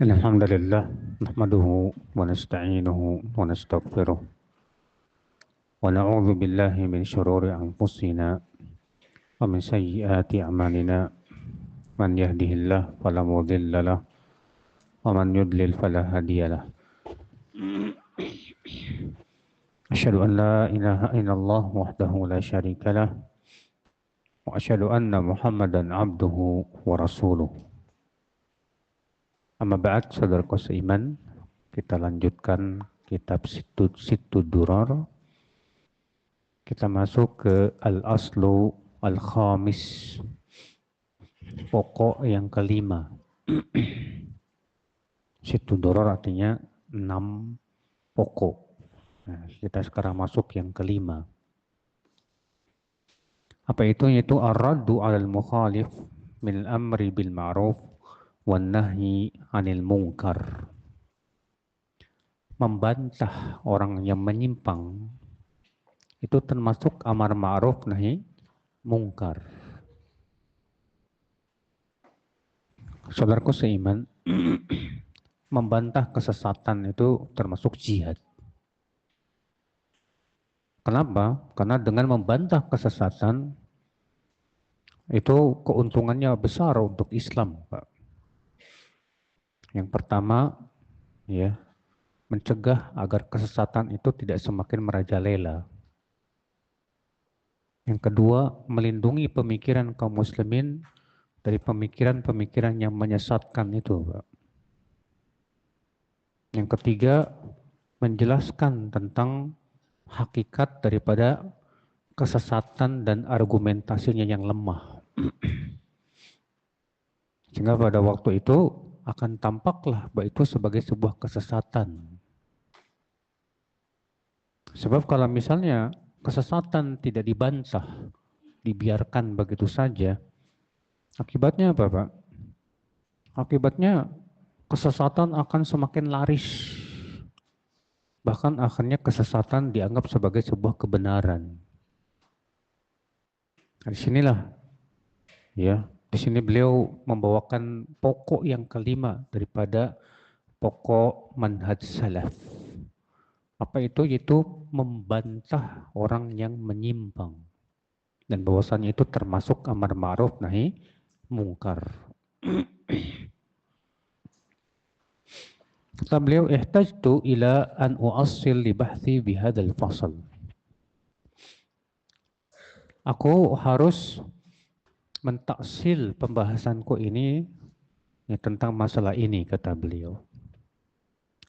الحمد لله نحمده ونستعينه ونستغفره ونعوذ بالله من شرور أنفسنا ومن سيئات أعمالنا من يهده الله فلا مضل له ومن يضلل فلا هادي له أشهد أن لا إله إلا الله وحده لا شريك له وأشهد أن محمدا عبده ورسوله. Amma ba'd, saudaraku seiman, kita lanjutkan kitab Situ Duror. Kita masuk ke Al-Aslu Al-Khamis, pokok yang kelima. Situ Duror artinya 6 pokok. Nah, kita sekarang masuk yang kelima. Apa itu? Yaitu ar-raddu 'alal mukhalif min al-amri bil ma'ruf wan nahyi 'anil munkar. Membantah orang yang menyimpang itu termasuk amar ma'ruf nahi mungkar. Saudaraku seiman, membantah kesesatan itu termasuk jihad. Kenapa? Karena dengan membantah kesesatan itu keuntungannya besar untuk Islam, Pak. Yang pertama, ya, mencegah agar kesesatan itu tidak semakin merajalela. Yang kedua, melindungi pemikiran kaum muslimin dari pemikiran-pemikiran yang menyesatkan itu, Pak. Yang ketiga, menjelaskan tentang hakikat daripada kesesatan dan argumentasinya yang lemah. Sehingga pada waktu itu akan tampaklah bahwa itu sebagai sebuah kesesatan. Sebab kalau misalnya kesesatan tidak dibantah, dibiarkan begitu saja, akibatnya apa, Pak? Akibatnya kesesatan akan semakin laris. Bahkan akhirnya kesesatan dianggap sebagai sebuah kebenaran. Di sinilah, ya, di sini beliau membawakan pokok yang kelima daripada pokok manhaj salaf. Apa itu? Yaitu membantah orang yang menyimpang. Dan bahwasannya itu termasuk amar ma'ruf nahi mungkar. Kata beliau, ihtajtu ila an uassil li bahthi bihadzal fasl. Aku harus mentaksil pembahasanku ini ya, tentang masalah ini, kata beliau.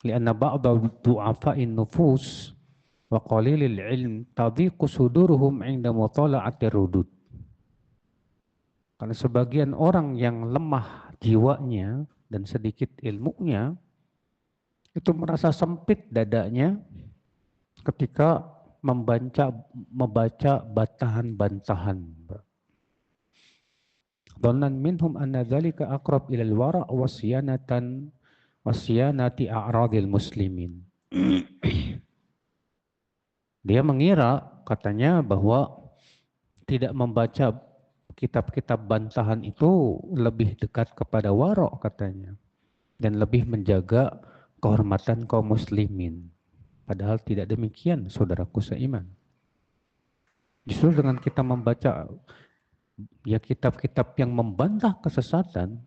Lianna ba'da du'afa'in nufus wa qalilil ilm tadhiqu suduruhum 'inda mutala'atir rudud. Karena sebagian orang yang lemah jiwanya dan sedikit ilmunya itu merasa sempit dadanya ketika membaca bantahan-bantahan. Dhannan minhum anna dzalika aqrab ila al-wara' wasyanati a'radil muslimin. Dia mengira, katanya, bahwa tidak membaca kitab-kitab bantahan itu lebih dekat kepada wara', katanya, dan lebih menjaga kehormatan kaum muslimin. Padahal tidak demikian, saudaraku seiman. Justru dengan kita membaca ya kitab-kitab yang membantah kesesatan,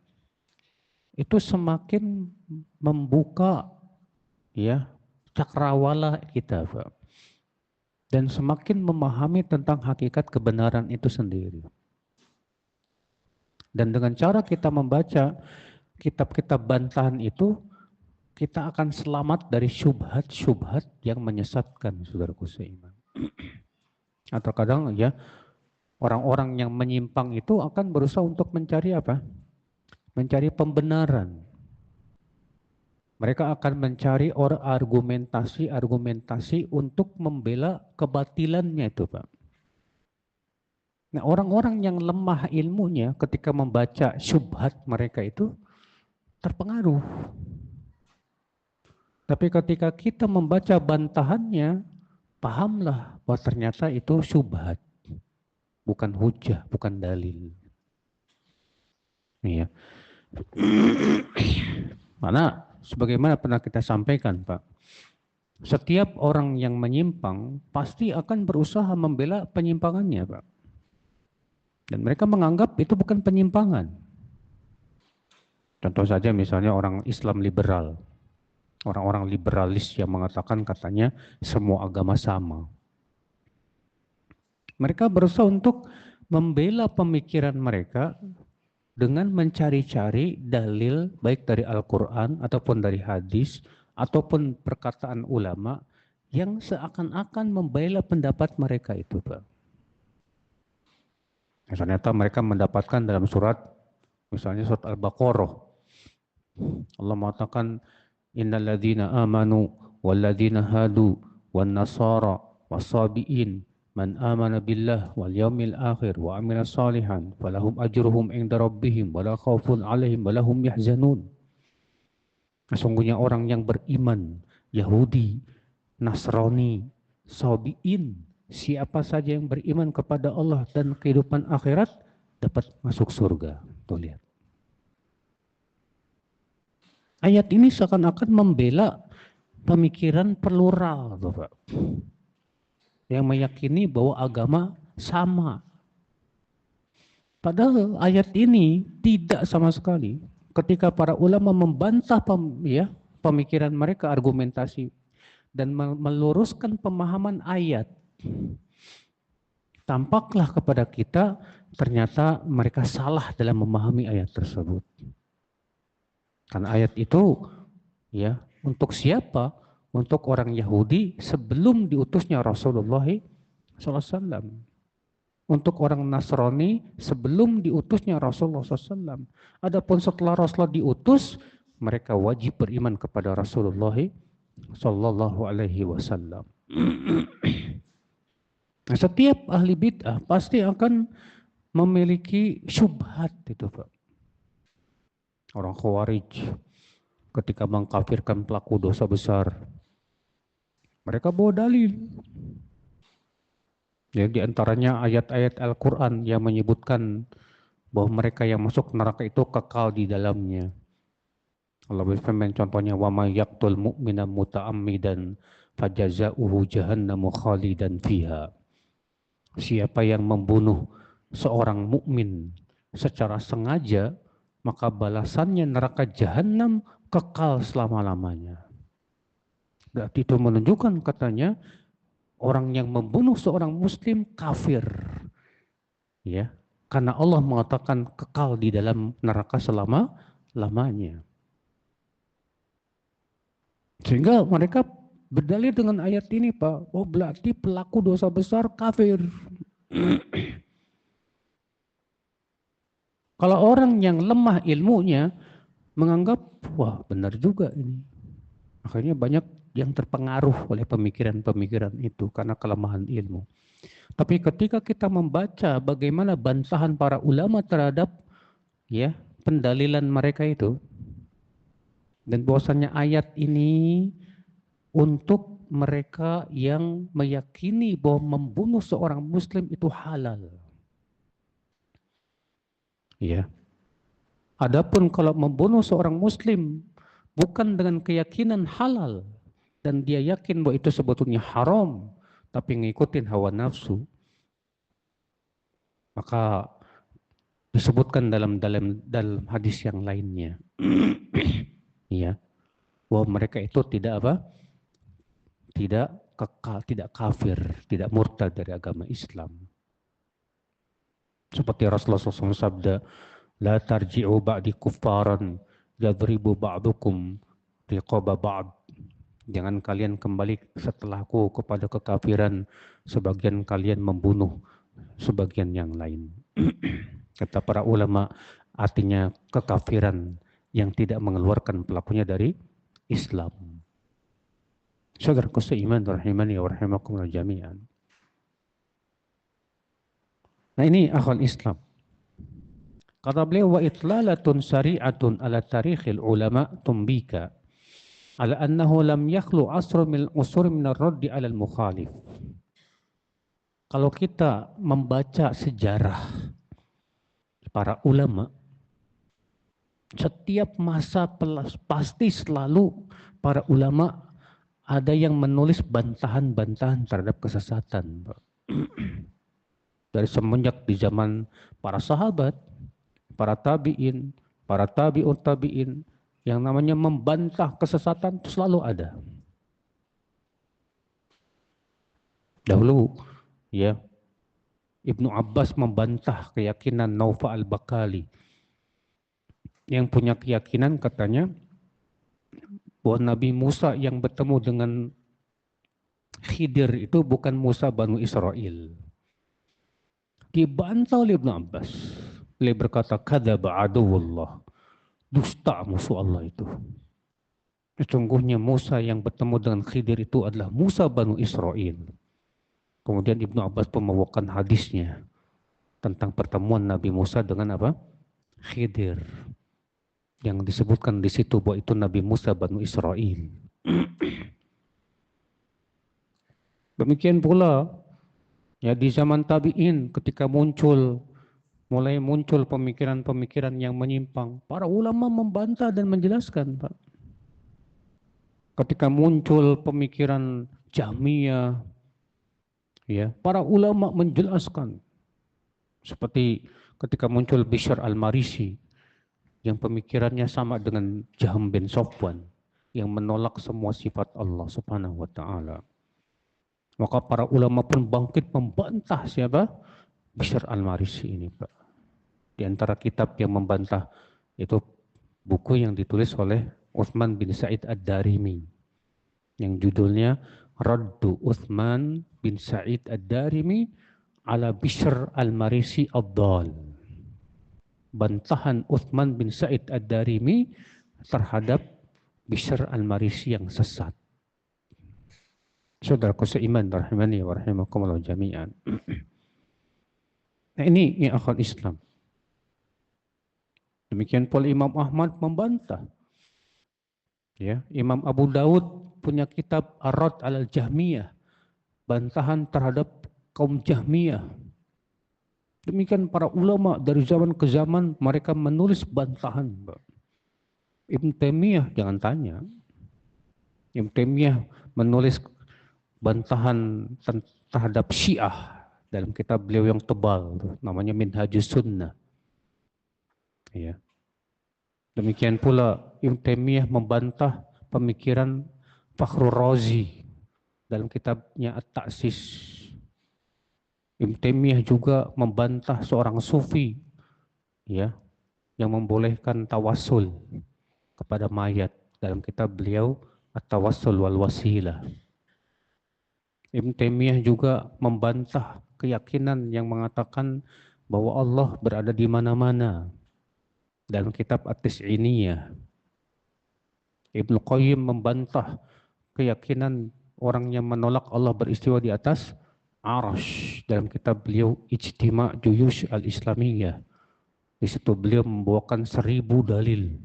itu semakin membuka ya cakrawala kita, Pak. Dan semakin memahami tentang hakikat kebenaran itu sendiri. Dan dengan cara kita membaca kitab-kitab bantahan itu, kita akan selamat dari syubhat-syubhat yang menyesatkan, saudaraku seiman. Atau kadang ya orang-orang yang menyimpang itu akan berusaha untuk mencari apa? Mencari pembenaran. Mereka akan mencari argumentasi untuk membela kebatilannya itu, Pak. Nah, orang-orang yang lemah ilmunya ketika membaca syubhat mereka itu terpengaruh. Tapi ketika kita membaca bantahannya, pahamlah bahwa ternyata itu syubhat, bukan hujah, bukan dalil. Ya. Karena sebagaimana pernah kita sampaikan, Pak, setiap orang yang menyimpang pasti akan berusaha membela penyimpangannya, Pak. Dan mereka menganggap itu bukan penyimpangan. Contoh saja misalnya orang Islam liberal. Orang-orang liberalis yang mengatakan katanya semua agama sama. Mereka berusaha untuk membela pemikiran mereka dengan mencari-cari dalil baik dari Al-Quran ataupun dari hadis ataupun perkataan ulama yang seakan-akan membela pendapat mereka itu, Pak. Ternyata mereka mendapatkan dalam surat, misalnya surat Al-Baqarah, Allah mengatakan innalladzina amanu walladzina hadu wan nasara wasabiin man amana billah wal yaumil akhir wa amila salihan falahum ajruhum inda rabbihim wala khaufun alaihim wala hum yahzanun. Sesungguhnya orang yang beriman, Yahudi, Nasrani, Sabiin, siapa saja yang beriman kepada Allah dan kehidupan akhirat dapat masuk surga. Tuh lihat. Ayat ini seakan-akan membela pemikiran plural, Bapak. Yang meyakini bahwa agama sama. Padahal ayat ini tidak sama sekali. Ketika para ulama membantah pemikiran mereka, argumentasi, dan meluruskan pemahaman ayat, tampaklah kepada kita ternyata mereka salah dalam memahami ayat tersebut. Karena ayat itu ya untuk siapa? Untuk orang Yahudi sebelum diutusnya Rasulullah SAW. Untuk orang Nasrani sebelum diutusnya Rasulullah SAW. Adapun setelah Rasulullah diutus, mereka wajib beriman kepada Rasulullah Sallallahu Alaihi Wasallam. Setiap ahli bid'ah pasti akan memiliki syubhat itu, Pak. Orang Khawarij ketika mengkafirkan pelaku dosa besar, mereka bawa dalil. Ya, di antaranya ayat-ayat Al-Quran yang menyebutkan bahwa mereka yang masuk neraka itu kekal di dalamnya. Allah berfirman contohnya wa may yaqtul mu'mina muta'ammidan fajaza'uhu jahannamu khalidan fiha. Siapa yang membunuh seorang mukmin secara sengaja, maka balasannya neraka jahanam kekal selama-lamanya. Berarti itu menunjukkan katanya orang yang membunuh seorang muslim kafir. Ya, karena Allah mengatakan kekal di dalam neraka selama-lamanya. Sehingga mereka berdalil dengan ayat ini, Pak. Oh, berarti pelaku dosa besar kafir. Kalau orang yang lemah ilmunya menganggap, wah benar juga ini. Akhirnya banyak yang terpengaruh oleh pemikiran-pemikiran itu karena kelemahan ilmu. Tapi ketika kita membaca bagaimana bantahan para ulama terhadap ya pendalilan mereka itu, dan bahwasannya ayat ini untuk mereka yang meyakini bahwa membunuh seorang muslim itu halal. Ya. Adapun kalau membunuh seorang muslim bukan dengan keyakinan halal dan dia yakin bahwa itu sebetulnya haram, tapi ngikutin hawa nafsu, maka disebutkan dalam hadis yang lainnya, ya, bahwa mereka itu tidak apa? Tidak kekal, tidak kafir, tidak murtad dari agama Islam. Seperti Rasulullah SAW sabda, la tarji'u ba'di kuffaran yadribu ba'dukum riqaba ba'd. Jangan kalian kembali setelahku kepada kekafiran, sebagian kalian membunuh sebagian yang lain. Kata para ulama, artinya kekafiran yang tidak mengeluarkan pelakunya dari Islam. Saudaraku seiman rahimani wa rahimakumullah jami'an. Nah ini akhwal Islam. Kata beliau, wa itlalatun syari'atun ala tarikhil ulama tumbika ala annahu lam yakhlu asrun min usur min ar-raddi ala al-mukhalif. Kalau kita membaca sejarah para ulama, Setiap masa pasti selalu para ulama ada yang menulis bantahan-bantahan terhadap kesesatan. Dari semenjak di zaman para sahabat, para tabi'in, para tabi'ut tabi'in, yang namanya membantah kesesatan itu selalu ada. Dahulu ya, Ibnu Abbas membantah keyakinan Naufa al-Bakali yang punya keyakinan katanya bahwa Nabi Musa yang bertemu dengan Khidir itu bukan Musa Banu Israel. Dibantah oleh Ibnu Abbas. Beliau berkata, kadzaba aduwullah. Dusta musuh Allah itu. Sesungguhnya Musa yang bertemu dengan Khidir itu adalah Musa Banu Israel. Kemudian Ibnu Abbas membawakan hadisnya tentang pertemuan Nabi Musa dengan apa? Khidir. Yang disebutkan di situ bahwa itu Nabi Musa Banu Israel. Demikian pula ya di zaman tabi'in ketika mulai muncul pemikiran-pemikiran yang menyimpang, para ulama membantah dan menjelaskan, Pak. Ketika muncul pemikiran Jahmiyah, ya, para ulama menjelaskan. Seperti ketika muncul Bishr al-Marisi yang pemikirannya sama dengan Jahm bin Safwan yang menolak semua sifat Allah Subhanahu wa taala. Maka para ulama pun bangkit membantah siapa? Bishr al-Marisi ini, Pak. Di antara kitab yang membantah itu buku yang ditulis oleh Utsman bin Sa'id ad-Darimi yang judulnya Raddu Utsman bin Sa'id ad-Darimi ala Bishr al-Marisi ad-Dal. Bantahan Utsman bin Sa'id ad-Darimi terhadap Bishr al-Marisi yang sesat. Saudaraku seiman rahimani wa rahimakumullah jami'an. Nah ini ya akhwat Islam. Demikian pula Imam Ahmad membantah. Ya, Imam Abu Daud punya kitab Ar-Rad al-Jahmiyah, bantahan terhadap kaum Jahmiyah. Demikian para ulama dari zaman ke zaman mereka menulis bantahan. Ibn Taimiyah jangan tanya. Ibn Taimiyah menulis bantahan terhadap Syiah dalam kitab beliau yang tebal namanya Minhajus Sunnah. Ya. Demikian pula Ibn Taimiyah membantah pemikiran Fakhrur Razi dalam kitabnya At-Ta'sis. Ibn Taimiyah juga membantah seorang sufi ya yang membolehkan tawassul kepada mayat dalam kitab beliau At-Tawassul wal Wasilah. Ibn Taimiyah juga membantah keyakinan yang mengatakan bahwa Allah berada di mana-mana dalam kitab At-Tis'iniyah. Ibnu Qayyim membantah keyakinan orang yang menolak Allah beristiwa di atas Arash dalam kitab beliau Ijtima' Juyush al-Islamiyah. Di situ beliau membawakan 1000 dalil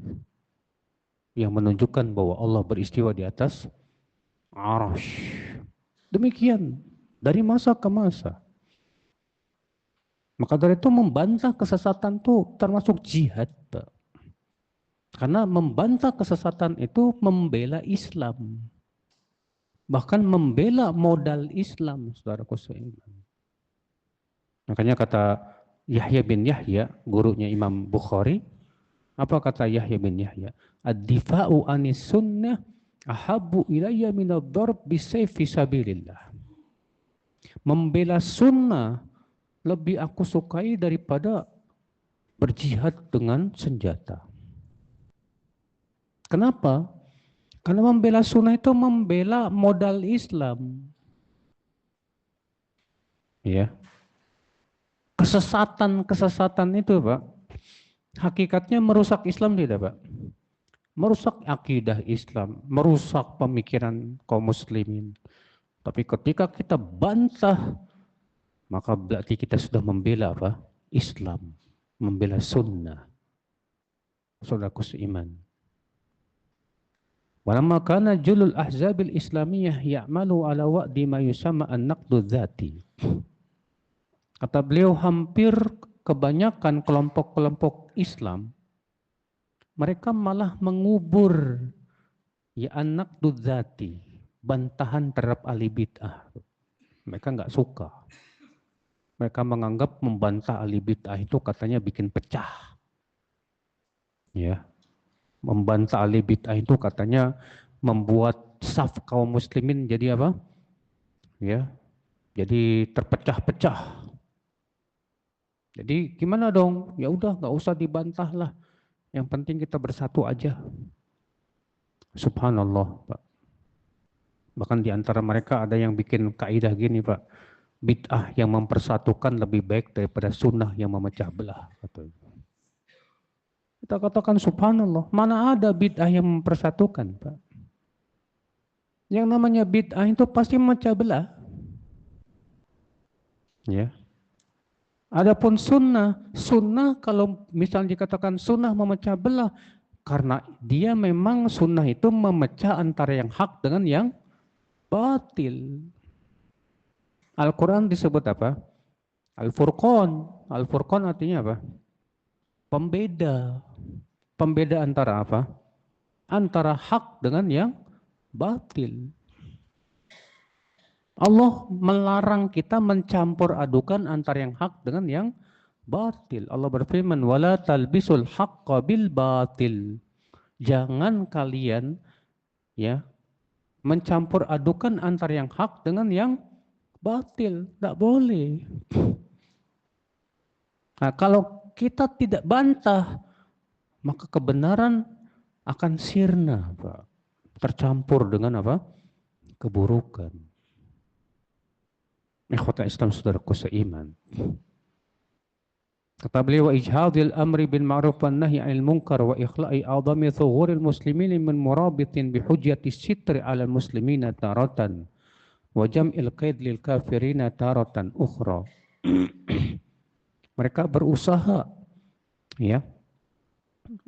yang menunjukkan bahwa Allah beristiwa di atas Arash. Demikian dari masa ke masa. Maka dari itu membantah kesesatan itu termasuk jihad, Pak. Karena membantah kesesatan itu membela Islam. Bahkan membela modal Islam, saudaraku seiman. Makanya kata Yahya bin Yahya, gurunya Imam Bukhari, apa kata Yahya bin Yahya? Ad-difa'u anis sunnah ahabbu ilayya minad-darb bisayfi sabilillah. Membela sunnah lebih aku sukai daripada berjihad dengan senjata. Kenapa? Karena membela sunnah itu membela modal Islam. Ya. Kesesatan itu, Pak, hakikatnya merusak Islam tidak, Pak? Merusak akidah Islam, merusak pemikiran kaum muslimin. Tapi ketika kita bantah, maka berarti kita sudah membela apa? Islam, membela sunnah. Saudaraku seiman. Walamma kana julul ahzabil islamiyah ya'malu ala wa'di ma yusamma an-naqdu dzati. Kata beliau hampir kebanyakan kelompok-kelompok Islam mereka malah mengubur ya anak dudzati, bantahan terhadap ahli bid'ah. Mereka nggak suka. Mereka menganggap membantah ahli bid'ah itu katanya bikin pecah. Ya, membantah ahli bid'ah itu katanya membuat saf kaum muslimin jadi apa? Ya, jadi terpecah-pecah. Jadi gimana dong? Ya udah nggak usah dibantah lah. Yang penting kita bersatu aja. Subhanallah, Pak. Bahkan di antara mereka ada yang bikin kaidah gini, Pak. Bid'ah yang mempersatukan lebih baik daripada sunnah yang memecah belah. Kita katakan subhanallah, mana ada bid'ah yang mempersatukan, Pak. Yang namanya bid'ah itu pasti memecah belah. Ya. Adapun sunnah, sunnah kalau misalnya dikatakan sunnah memecah belah, karena dia memang sunnah itu memecah antara yang hak dengan yang batil. Al-Quran disebut apa? Al-Furqan. Al-Furqan artinya apa? Pembeda. Pembeda antara apa? Antara hak dengan yang batil. Allah melarang kita mencampur adukan antara yang hak dengan yang batil. Allah berfirman, "Wala talbisul haqqa bil batil." Jangan kalian ya mencampur adukan antara yang hak dengan yang batil. Tidak boleh. Nah, kalau kita tidak bantah, maka kebenaran akan sirna, Pak. Tercampur dengan apa? Keburukan. Ikhwata Islam saudaraku seiman. Kata beliau, wa ijhadil amri bil ma'ruf wan nahyi 'anil munkar wa ikhla'i a'dami thughuril muslimin min murabitin bi hujjati sitri 'alal muslimina taratan wa jam'il qaid lil kafirina taratan ukhra. Mereka berusaha ya,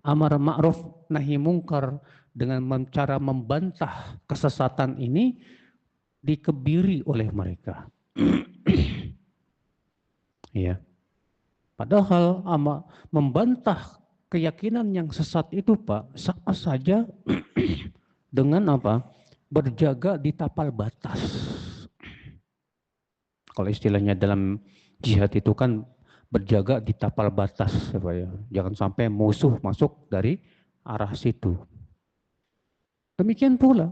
amar ma'ruf nahi munkar dengan cara membantah kesesatan ini dikebiri oleh mereka. Ya. Padahal membantah keyakinan yang sesat itu, Pak, sama saja dengan apa? Berjaga di tapal batas. Kalau istilahnya dalam jihad itu kan berjaga di tapal batas, ya. Jangan sampai musuh masuk dari arah situ. Demikian pula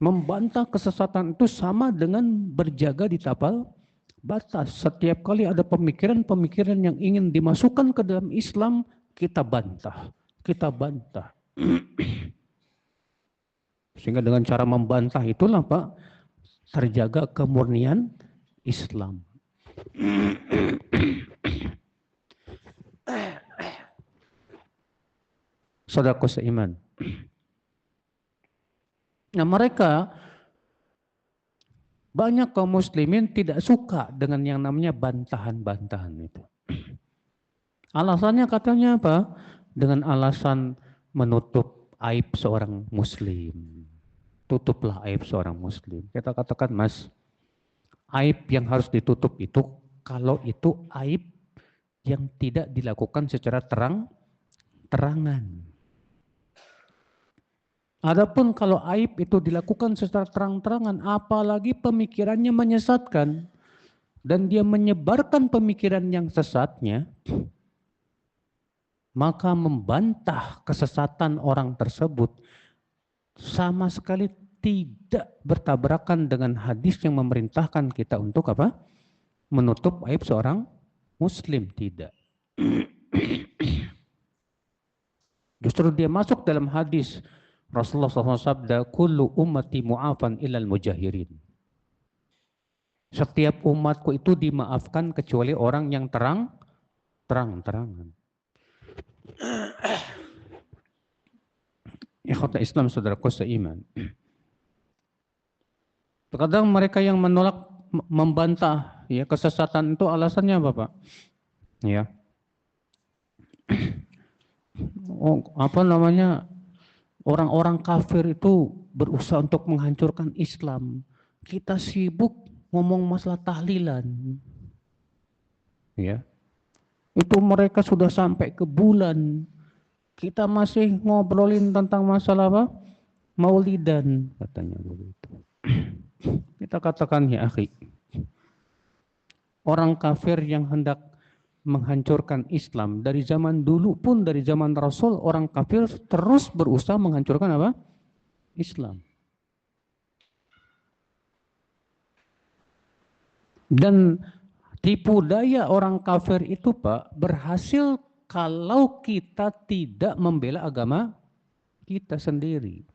membantah kesesatan itu sama dengan berjaga di tapal batas. Setiap kali ada pemikiran-pemikiran yang ingin dimasukkan ke dalam Islam, kita bantah. Kita bantah. Sehingga dengan cara membantah itulah, Pak, terjaga kemurnian Islam. Saudaraku seiman. Nah, mereka banyak kaum muslimin tidak suka dengan yang namanya bantahan-bantahan itu. Alasannya katanya apa? Dengan alasan menutup aib seorang muslim. Tutuplah aib seorang muslim. Kita katakan, Mas, aib yang harus ditutup itu kalau itu aib yang tidak dilakukan secara terang-terangan. Adapun kalau aib itu dilakukan secara terang-terangan, apalagi pemikirannya menyesatkan, dan dia menyebarkan pemikiran yang sesatnya, maka membantah kesesatan orang tersebut sama sekali tidak bertabrakan dengan hadis yang memerintahkan kita untuk apa? Menutup aib seorang muslim, tidak. Justru dia masuk dalam hadis Rasulullah SAW sabda, kullu ummati mu'afan ilal mujahirin. Setiap umatku itu dimaafkan kecuali orang yang terang-terangan. Ikhwata Islam saudaraku seiman. Terkadang mereka yang menolak membantah ya kesesatan itu alasannya apa, Pak? Ya. Oh, apa namanya? Orang-orang kafir itu berusaha untuk menghancurkan Islam. Kita sibuk ngomong masalah tahlilan. Ya. Itu mereka sudah sampai ke bulan. Kita masih ngobrolin tentang masalah apa? Maulidan, katanya begitu. Kita katakan ya akhi, orang kafir yang hendak menghancurkan Islam dari zaman dulu pun, dari zaman Rasul, orang kafir terus berusaha menghancurkan apa? Islam. Dan tipu daya orang kafir itu Pak berhasil kalau kita tidak membela agama kita sendiri.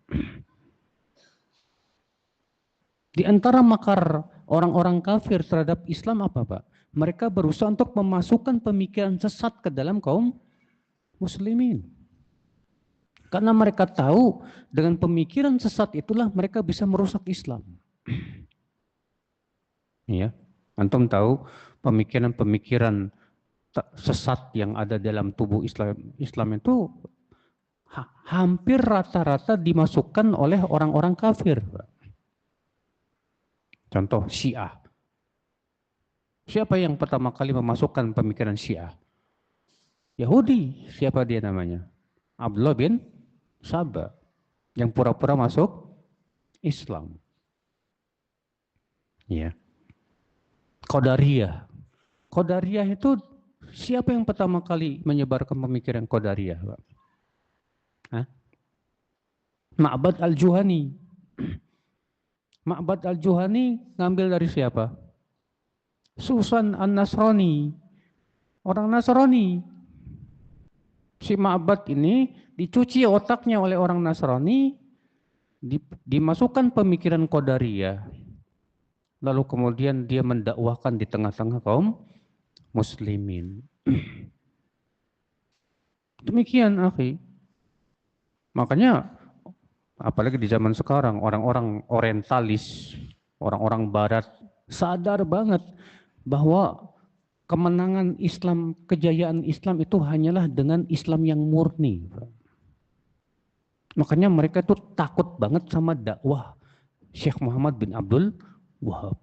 Di antara makar orang-orang kafir terhadap Islam apa Pak? Mereka berusaha untuk memasukkan pemikiran sesat ke dalam kaum muslimin. Karena mereka tahu dengan pemikiran sesat itulah mereka bisa merusak Islam. Ya, antum tahu pemikiran-pemikiran sesat yang ada dalam tubuh Islam itu hampir rata-rata dimasukkan oleh orang-orang kafir. Contoh Syiah. Siapa yang pertama kali memasukkan pemikiran Syiah? Yahudi. Siapa dia namanya? Abdullah bin Saba. Yang pura-pura masuk Islam. Ya. Qadariyah. Qadariyah itu siapa yang pertama kali menyebarkan pemikiran Qadariyah, Pak? Hah? Ma'bad al-Juhani. Ma'bad al-Juhani ngambil dari siapa? Susan an-Nasrani. Orang Nasrani. Si Ma'bad ini dicuci otaknya oleh orang Nasrani, dimasukkan pemikiran Qadariyah. Lalu kemudian dia mendakwahkan di tengah-tengah kaum muslimin. Demikian, akhi. Makanya apalagi di zaman sekarang orang-orang orientalis, orang-orang barat sadar banget bahwa kemenangan Islam, kejayaan Islam itu hanyalah dengan Islam yang murni. Makanya mereka tuh takut banget sama dakwah Syekh Muhammad bin Abdul Wahab.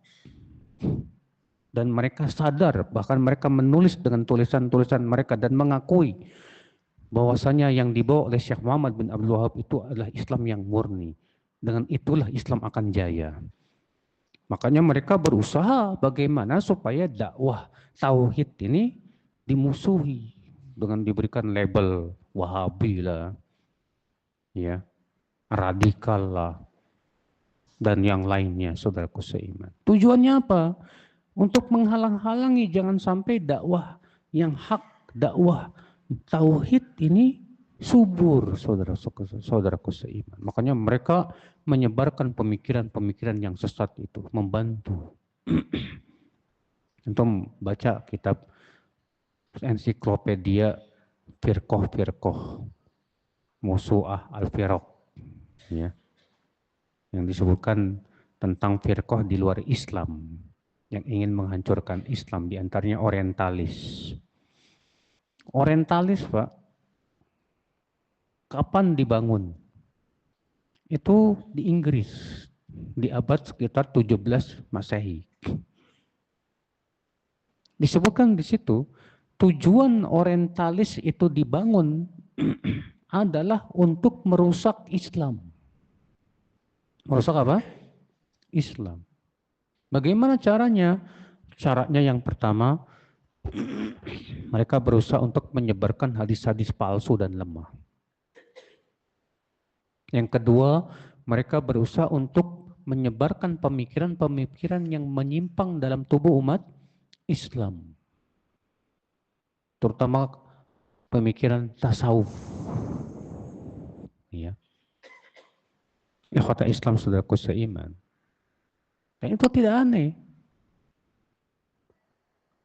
Dan mereka sadar, bahkan mereka menulis dengan tulisan-tulisan mereka dan mengakui bahwasanya yang dibawa oleh Syekh Muhammad bin Abdul Wahab itu adalah Islam yang murni. Dengan itulah Islam akan jaya. Makanya mereka berusaha bagaimana supaya dakwah tauhid ini dimusuhi dengan diberikan label Wahabi lah, ya, radikal lah, dan yang lainnya, saudaraku seiman. Tujuannya apa? Untuk menghalang-halangi jangan sampai dakwah yang hak, dakwah tauhid ini subur, saudaraku seiman. Makanya mereka menyebarkan pemikiran-pemikiran yang sesat itu, membantu. Untuk baca kitab ensiklopedia Firqoh Musu'ah al-Firaq, ya, yang disebutkan tentang firqoh di luar Islam yang ingin menghancurkan Islam, di antaranya orientalis. Orientalis, Pak, kapan dibangun? Itu di Inggris, di abad sekitar 17 Masehi. Disebutkan di situ, tujuan orientalis itu dibangun adalah untuk merusak Islam. Merusak apa? Islam. Bagaimana caranya? Caranya yang pertama, mereka berusaha untuk menyebarkan hadis-hadis palsu dan lemah. Yang kedua, mereka berusaha untuk menyebarkan pemikiran-pemikiran yang menyimpang dalam tubuh umat Islam. Terutama pemikiran tasawuf. Ya. Kata Islam saudaraku seiman. Dan itu tidak aneh.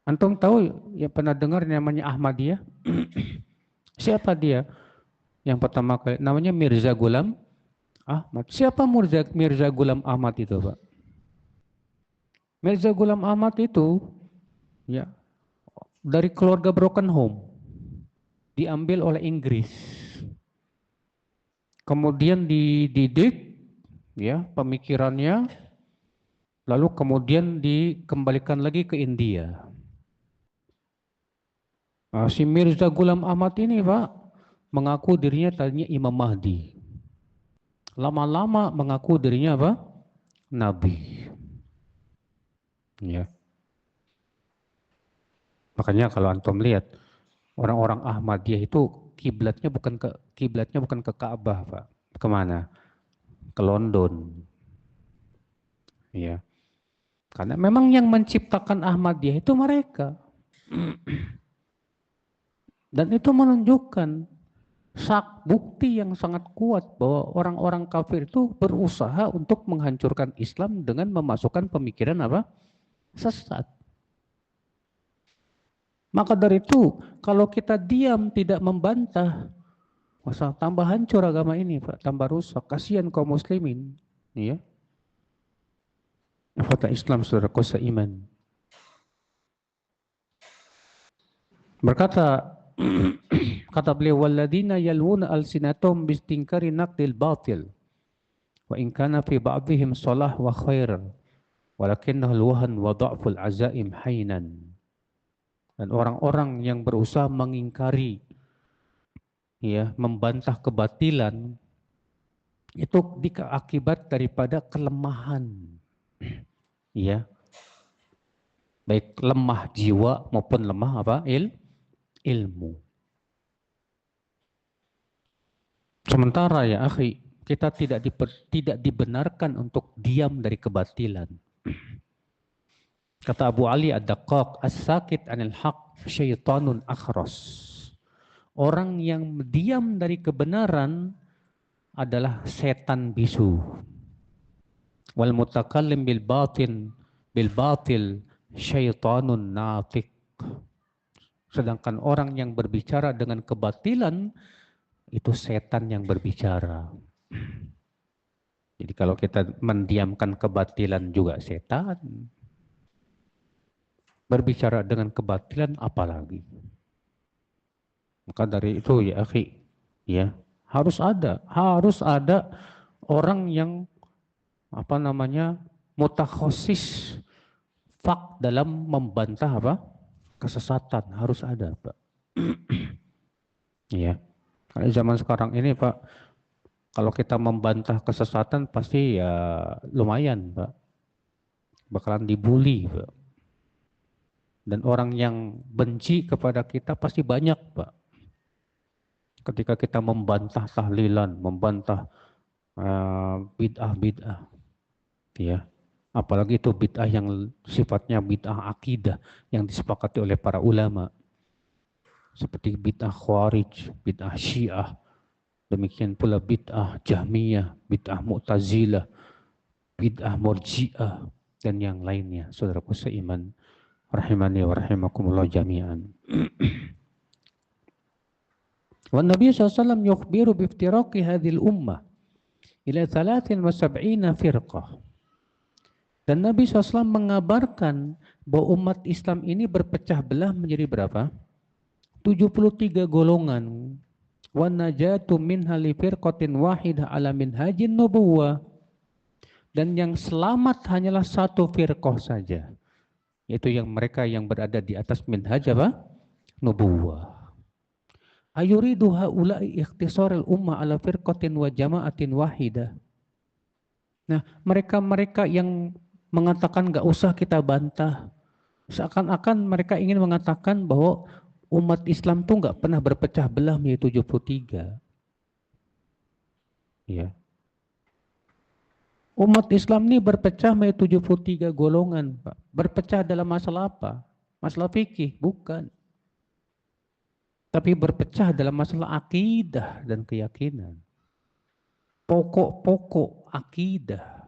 Antum tahu ya, pernah dengar namanya Ahmadiyah? Siapa dia? Yang pertama kali namanya Mirza Ghulam Ahmad. Siapa Mirza Ghulam Ahmad itu, Pak? Mirza Ghulam Ahmad itu ya dari keluarga broken home. Diambil oleh Inggris. Kemudian dididik ya pemikirannya, lalu kemudian dikembalikan lagi ke India. Nah, si Mirza Ghulam Ahmad ini, Pak, mengaku dirinya tadinya Imam Mahdi. Lama-lama mengaku dirinya apa? Nabi. Ya. Makanya kalau antum lihat orang-orang Ahmadiyah itu kiblatnya bukan ke Ka'bah, Pak. Kemana? Ke London. Ya. Karena memang yang menciptakan Ahmadiyah itu mereka. Dan itu menunjukkan bukti yang sangat kuat bahwa orang-orang kafir itu berusaha untuk menghancurkan Islam dengan memasukkan pemikiran apa? Sesat. Maka dari itu, kalau kita diam tidak membantah, masa tambah hancur agama ini, Pak, tambah rusak. Kasihan kaum muslimin, ya. Kata Islam saudaraku seiman. Berkata kata beliau walladzina yalwuna alsinatum bistinkari naqdil batil wa in kana fi ba'dihim salah wa khair walakinnahu alwahan wa dha'ful azaim hainan. Dan orang-orang yang berusaha mengingkari, ya, membantah kebatilan itu akibat daripada kelemahan, ya, baik lemah jiwa maupun lemah apa? Ilmu. Sementara ya akhi, kita tidak dibenarkan untuk diam dari kebatilan. Kata Abu Ali Ad-Daqqaq, as-sakit anil haq syaitanun akhras. Orang yang diam dari kebenaran adalah setan bisu. Wal mutakallim bil batil syaitanun natiq. Sedangkan orang yang berbicara dengan kebatilan itu setan yang berbicara. Jadi kalau kita mendiamkan kebatilan juga setan. Berbicara dengan kebatilan apalagi. Maka dari itu ya akhi, ya, harus ada orang yang mutakhosis dalam membantah kesesatan, harus ada, Pak. Ya. Karena zaman sekarang ini, Pak, kalau kita membantah kesesatan pasti ya lumayan, Pak. Bakalan dibully, Pak. Dan orang yang benci kepada kita pasti banyak, Pak. Ketika kita membantah tahlilan, membantah bid'ah, ya. Apalagi itu bid'ah yang sifatnya bid'ah akidah yang disepakati oleh para ulama. Seperti bid'ah Khawarij, bid'ah Syiah, demikian pula bid'ah Jahmiyah, bid'ah Mu'tazilah, bid'ah Murji'ah, dan yang lainnya. Saudaraku seiman, rahimani wa rahimakumullah jami'an. Wa Nabi SAW yukhbiru biftiraqi hadhil ummah ila 73 firqah. Dan Nabi SAW mengabarkan bahwa umat Islam ini berpecah belah menjadi berapa? 73 golongan. Wa najatu minha li firqatin wahidah ala minhajin nubuwah. Dan yang selamat hanyalah satu firqah saja. Yaitu yang mereka yang berada di atas minhaj apa? Nubuwah. Ayuridu haula'i ikhtisaril ummah ala firqatin wa jama'atin wahidah. Nah, mereka-mereka yang mengatakan gak usah kita bantah, seakan-akan mereka ingin mengatakan bahwa umat Islam tuh gak pernah berpecah belah menjadi 73. Ya. Umat Islam ini berpecah menjadi 73 golongan, Pak. Berpecah dalam masalah apa? Masalah fikih? Bukan. Tapi berpecah dalam masalah akidah dan keyakinan. Pokok-pokok akidah.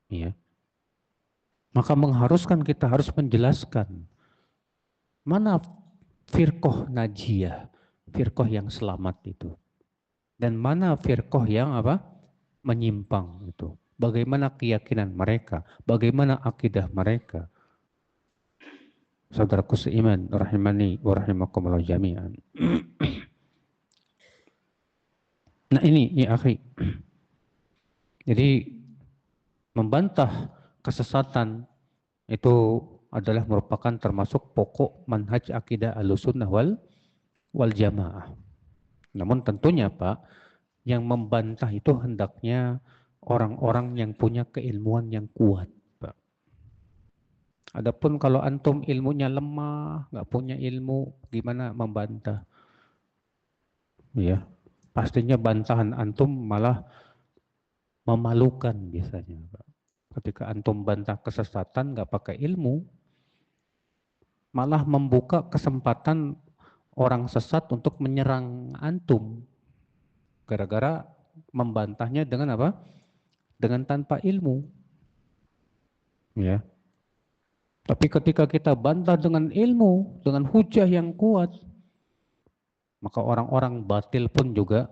Ya. Maka mengharuskan kita harus menjelaskan mana firqah najiyah, firqah yang selamat itu. Dan mana firqah yang menyimpang itu. Bagaimana keyakinan mereka, bagaimana akidah mereka. Saudaraku seiman, rahimani wa rahimakumullah jami'an. Nah ini ya akhi. Jadi membantah kesesatan itu adalah merupakan termasuk pokok manhaj akidah Ahlussunnah wal Jamaah. Namun tentunya Pak, yang membantah itu hendaknya orang-orang yang punya keilmuan yang kuat, Pak. Adapun kalau antum ilmunya lemah, nggak punya ilmu, gimana membantah? Ya, pastinya bantahan antum malah memalukan biasanya, Pak. Ketika antum bantah kesesatan nggak pakai ilmu, malah membuka kesempatan orang sesat untuk menyerang antum. Gara-gara membantahnya dengan apa? Dengan tanpa ilmu. Ya. Tapi ketika kita bantah dengan ilmu, dengan hujah yang kuat, maka orang-orang batil pun juga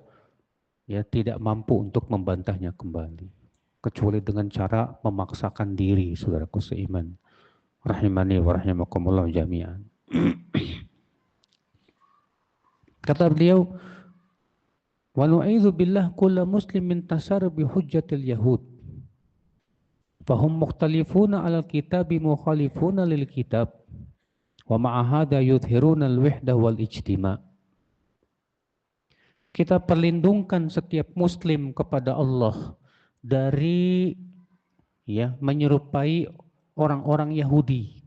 ya tidak mampu untuk membantahnya kembali. Kecuali dengan cara memaksakan diri, saudaraku seiman. Rahimani wa rahimakumullah jami'an. Kata beliau, wa nu'idzu billah kulla muslimin tasarrubi hujjatil yahud. Fahum mukhtalifuna 'alal kitabi mukhalifuna lil kitab. Wa ma'a hadza yudhhiruna al-wahdah wal ijtima'. Kita perlindungkan setiap muslim kepada Allah dari ya menyerupai orang-orang Yahudi.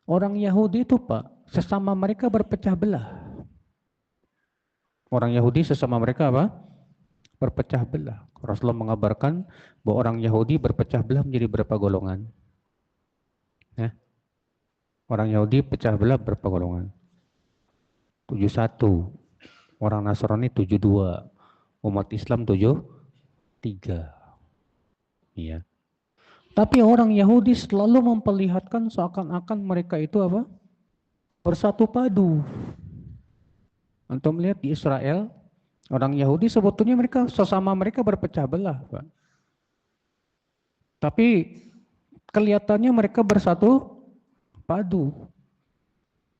Orang Yahudi itu Pak, sesama mereka berpecah belah. Orang Yahudi sesama mereka apa? Berpecah belah. Rasulullah mengabarkan bahwa orang Yahudi berpecah belah menjadi berapa golongan? Ya. Orang Yahudi pecah belah berapa golongan? 71. Orang Nasrani 72. Umat Islam 73. Ya. Tapi orang Yahudi selalu memperlihatkan seakan-akan mereka itu apa? Bersatu padu. Untuk melihat di Israel, orang Yahudi sebetulnya mereka sesama mereka berpecah belah, Pak. Tapi kelihatannya mereka bersatu padu.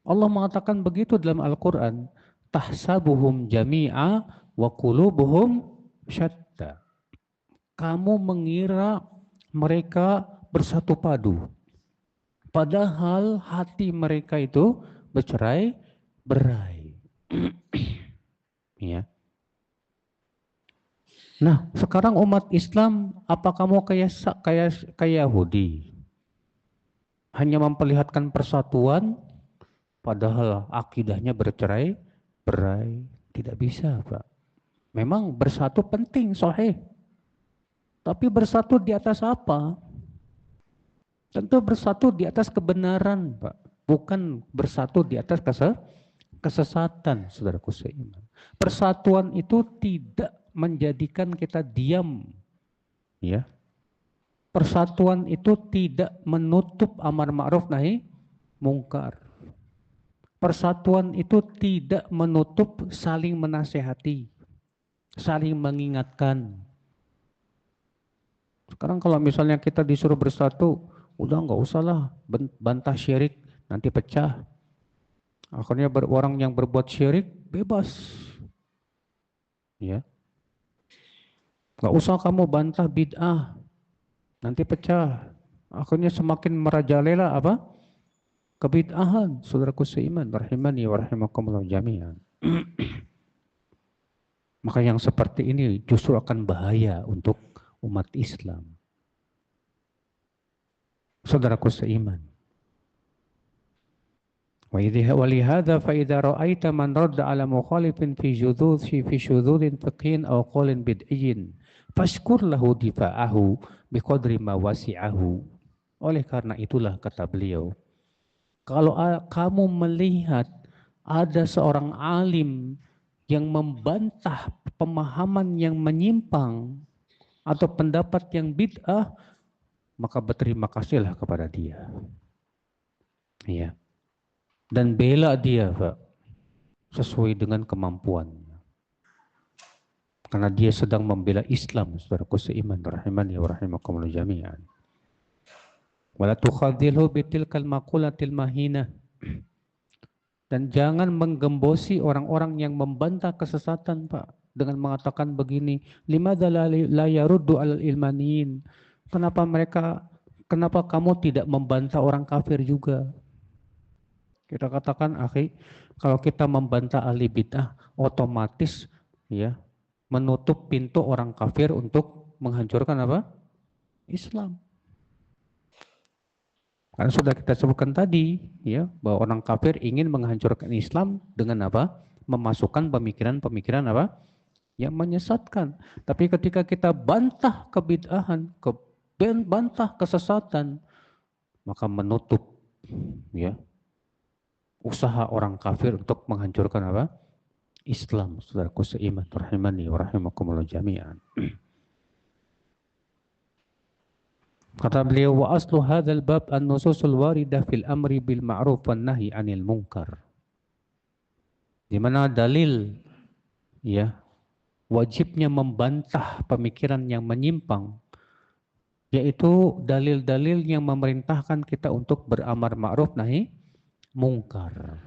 Allah mengatakan begitu dalam Al-Quran, tahsabuhum jami'a wa qulubuhum syatta. Kamu mengira mereka bersatu padu, padahal hati mereka itu bercerai-berai. Ya. Nah, sekarang umat Islam, apa kamu kayak Yahudi? Hanya memperlihatkan persatuan, padahal akidahnya bercerai-berai. Tidak bisa, Pak. Memang bersatu penting, sahih. Tapi bersatu di atas apa? Tentu bersatu di atas kebenaran, Pak. Bukan bersatu di atas kesesatan, saudaraku seiman. Persatuan itu tidak menjadikan kita diam, ya. Persatuan itu tidak menutup amar ma'ruf nahi mungkar. Persatuan itu tidak menutup saling menasehati, saling mengingatkan. Sekarang kalau misalnya kita disuruh bersatu, udah nggak usahlah bantah syirik, nanti pecah. Akhirnya orang yang berbuat syirik bebas. Ya. Nggak usah kamu bantah bid'ah, nanti pecah. Akhirnya semakin merajalela apa? Kebid'ahan, saudaraku seiman, rahimani wa rahimakumullah jami'an. Maka yang seperti ini justru akan bahaya untuk umat Islam. Saudaraku seiman. ولهذا فإذا رأيت من رد على مخالف في شذوذ فقهي أو قول بدعي فاشكر له دفاعه بقدر ما وسعه. Oleh karena itulah kata beliau, kalau kamu melihat ada seorang alim yang membantah pemahaman yang menyimpang atau pendapat yang bid'ah, maka berterima kasihlah kepada dia. Iya. Dan bela dia, Pak, sesuai dengan kemampuannya. Karena dia sedang membela Islam, saudaraku seiman, rahimani wa rahimakumullah jami'an. Wala tukhadhilhu bitilkal maqulatil mahinah. Dan jangan menggembosi orang-orang yang membantah kesesatan, Pak, dengan mengatakan begini, limadza la yaruddu alal ilmaniyin. Kenapa kamu tidak membantah orang kafir juga? Kita katakan, akhi, Kalau kita membantah ahli bid'ah, otomatis ya menutup pintu orang kafir untuk menghancurkan apa? Islam. Karena sudah kita sebutkan tadi, ya, bahwa orang kafir ingin menghancurkan Islam dengan apa? Memasukkan pemikiran-pemikiran apa? Yang menyesatkan. Tapi ketika kita bantah kebid'ahan, bantah kesesatan, maka menutup ya usaha orang kafir untuk menghancurkan apa? Islam. Saudaraku seiman, rahimani wa rahimakumullah jami'an. Kata beliau, wa aslu hadzal bab an-nususul waridah fil amri bil ma'ruf wan nahi 'anil munkar. Di mana dalil ya wajibnya membantah pemikiran yang menyimpang, yaitu dalil-dalil yang memerintahkan kita untuk beramar ma'ruf nahi mungkar.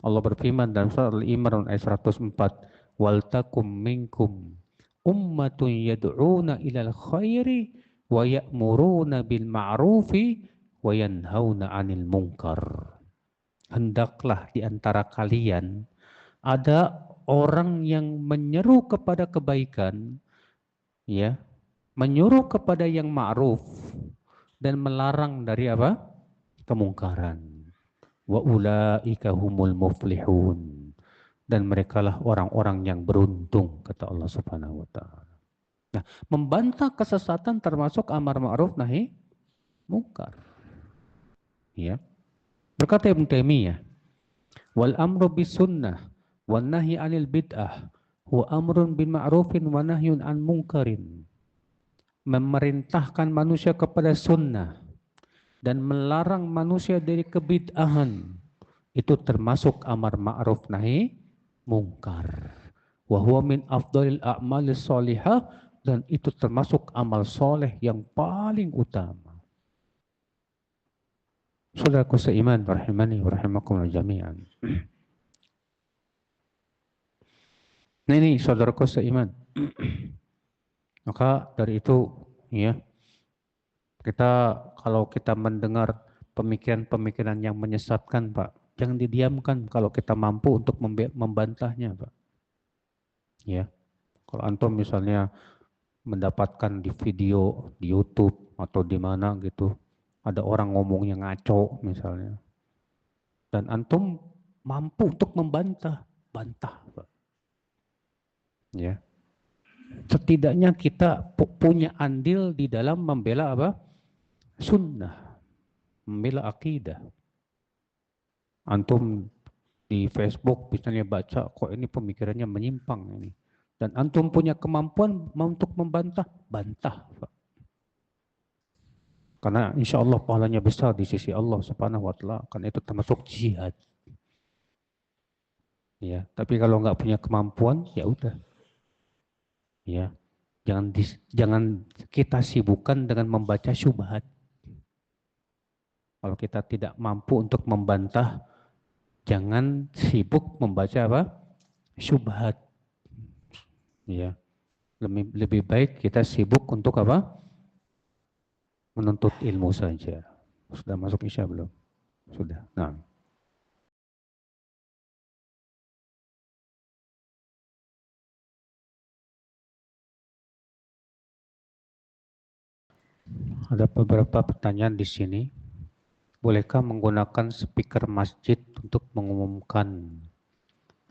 Allah berfirman dalam surat Al-Imran ayat 104, wal takum minkum ummatun yad'una ilal khairi wa ya'muruna bil ma'rufi wa yanhauna 'anil munkar. Hendaklah di antara kalian ada orang yang menyeru kepada kebaikan, ya, menyuruh kepada yang ma'ruf dan melarang dari apa? Kemungkaran. Wa ulaika humul muflihun. Dan merekalah orang-orang yang beruntung, kata Allah Subhanahu wa taala. Nah, membantah kesesatan termasuk amar ma'ruf nahi mungkar. Ya. Berkata Ibnu Taimiyah, wal amru bis sunnah wan nahyi 'anil bid'ah huwa amrun bil ma'rufin wa nahyun 'an munkarin. Memerintahkan manusia kepada sunnah dan melarang manusia dari kebid'ahan itu termasuk amar ma'ruf nahi mungkar. Wa huwa min afdhalil a'malis shalihah, dan itu termasuk amal soleh yang paling utama. Saudaraku seiman, rahimani wa rahimakumullah jami'an. Nah ini saudaraku seiman. Maka dari itu ya, kalau kita mendengar pemikiran-pemikiran yang menyesatkan, Pak, jangan didiamkan kalau kita mampu untuk membantahnya, Pak. Ya. Kalau antum misalnya mendapatkan di video di YouTube atau di mana gitu, ada orang ngomong yang ngaco misalnya, dan antum mampu untuk membantah, bantah, Pak. Ya. Setidaknya kita punya andil di dalam membela apa? Sunnah, membela akidah. Antum di Facebook misalnya baca, kok ini pemikirannya menyimpang ini. Dan antum punya kemampuan untuk membantah, bantah, Pak. Karena insya Allah pahalanya besar di sisi Allah Subhanahu wa taala, karena itu termasuk jihad. Ya, tapi kalau nggak punya kemampuan, ya udah. Ya, jangan kita sibukkan dengan membaca syubhat. Kalau kita tidak mampu untuk membantah, jangan sibuk membaca apa? Syubhat. Ya, lebih baik kita sibuk untuk apa? Menuntut ilmu saja. Sudah masuk isya belum? Sudah. Nah. Ada beberapa pertanyaan di sini. Bolehkah menggunakan speaker masjid untuk mengumumkan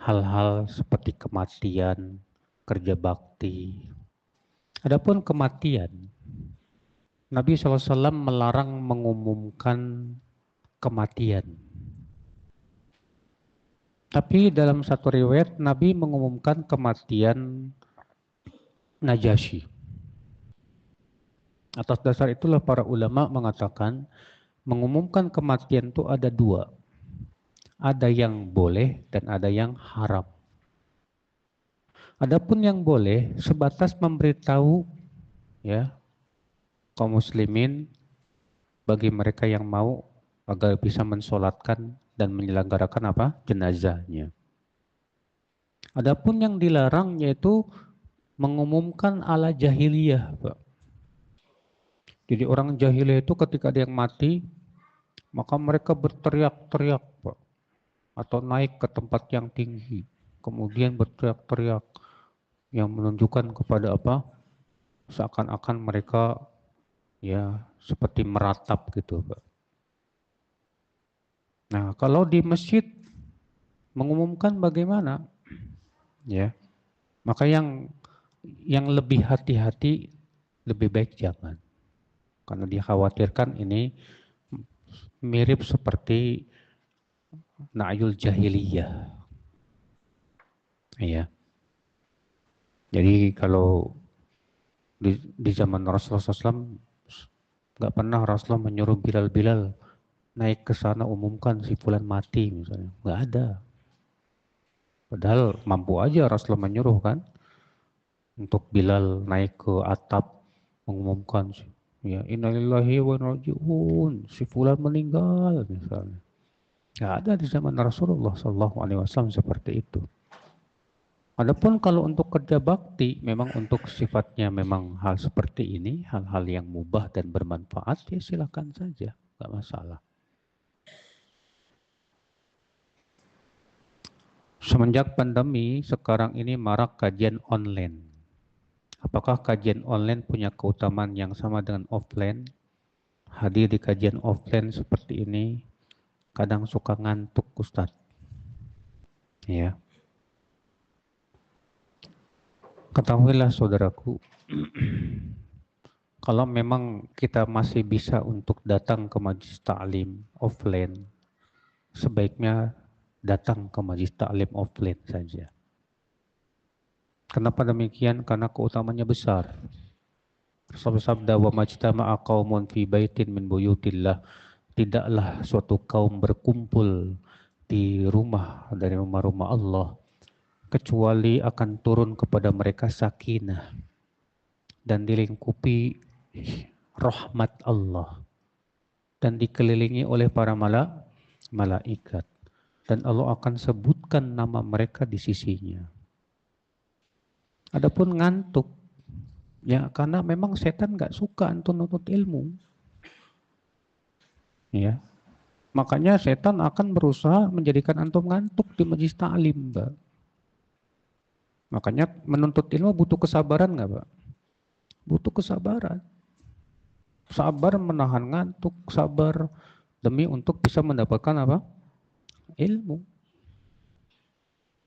hal-hal seperti kematian, kerja bakti? Adapun kematian, Nabi SAW melarang mengumumkan kematian. Tapi dalam satu riwayat, Nabi mengumumkan kematian Najasyi. Atas dasar itulah para ulama mengatakan, mengumumkan kematian itu ada dua. Ada yang boleh dan ada yang haram. Adapun yang boleh, sebatas memberitahu ya kaum muslimin bagi mereka yang mau agar bisa mensolatkan dan menyelenggarakan apa? Jenazahnya. Adapun yang dilarang yaitu mengumumkan ala jahiliyah, Pak. Jadi orang jahiliyah itu ketika ada yang mati, maka mereka berteriak-teriak, Pak. atau naik ke tempat yang tinggi, kemudian berteriak-teriak yang menunjukkan kepada apa? Seakan-akan mereka ya seperti meratap gitu, Pak. Nah, kalau di masjid mengumumkan bagaimana? Ya, maka yang lebih hati-hati lebih baik jangan, karena dikhawatirkan ini mirip seperti na'yul jahiliyah. Ya, jadi kalau di zaman Rasulullah SAW nggak pernah Rasulullah menyuruh Bilal naik ke sana umumkan si fulan mati misalnya, nggak ada. Padahal mampu aja Rasulullah menyuruh kan untuk Bilal naik ke atap mengumumkan ya innalillahi wa inna ilaihi raji'un, si fulan meninggal misalnya. Nggak ada di zaman Rasulullah SAW seperti itu. Adapun kalau untuk kerja bakti, memang untuk sifatnya memang hal seperti ini, hal-hal yang mubah dan bermanfaat, ya silakan saja, nggak masalah. Semenjak pandemi, sekarang ini marak kajian online. Apakah kajian online punya keutamaan yang sama dengan offline? Hadir di kajian offline seperti ini, kadang suka ngantuk Ustadz. Ya. Ketahuilah saudaraku, kalau memang kita masih bisa untuk datang ke majelis ta'lim offline, sebaiknya datang ke majelis ta'lim offline saja. Kenapa demikian? Karena keutamaannya besar. Sabda wa majtama'a qaumun fi baitin min buyutillah, tidaklah suatu kaum berkumpul di rumah dari rumah-rumah Allah kecuali akan turun kepada mereka sakinah dan dilingkupi rahmat Allah dan dikelilingi oleh para malaikat, dan Allah akan sebutkan nama mereka di sisinya. Adapun ngantuk, ya karena memang setan nggak suka antum nuntut ilmu, ya makanya setan akan berusaha menjadikan antum ngantuk di majelis ta'lim, Mbak. Makanya menuntut ilmu butuh kesabaran nggak, Pak? Butuh kesabaran. Sabar menahan ngantuk, sabar demi untuk bisa mendapatkan apa? Ilmu.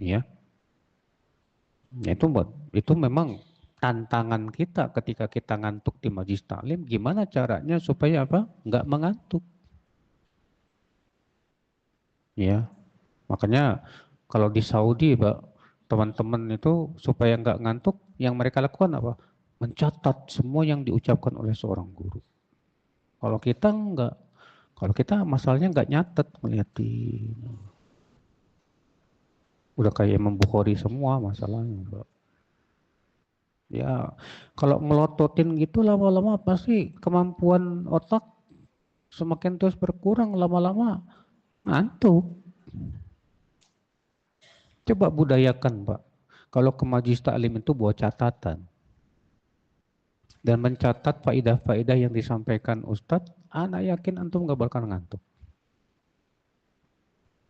Ya. Itu memang tantangan kita ketika kita ngantuk di majelis taklim, gimana caranya supaya apa? Nggak mengantuk. Ya. Makanya kalau di Saudi, Pak, teman-teman itu supaya nggak ngantuk, yang mereka lakukan apa? Mencatat semua yang diucapkan oleh seorang guru. Kalau kita enggak, kalau kita masalahnya enggak nyatet, melihat di udah kayak Imam Bukhari semua masalahnya, Pak. Ya, kalau melototin gitu lama-lama pasti kemampuan otak semakin terus berkurang, lama-lama ngantuk. Coba budayakan, Pak. Kalau ke majelis taklim itu buat catatan dan mencatat faidah-faidah yang disampaikan Ustadz, anak yakin antum gak bakal ngantuk.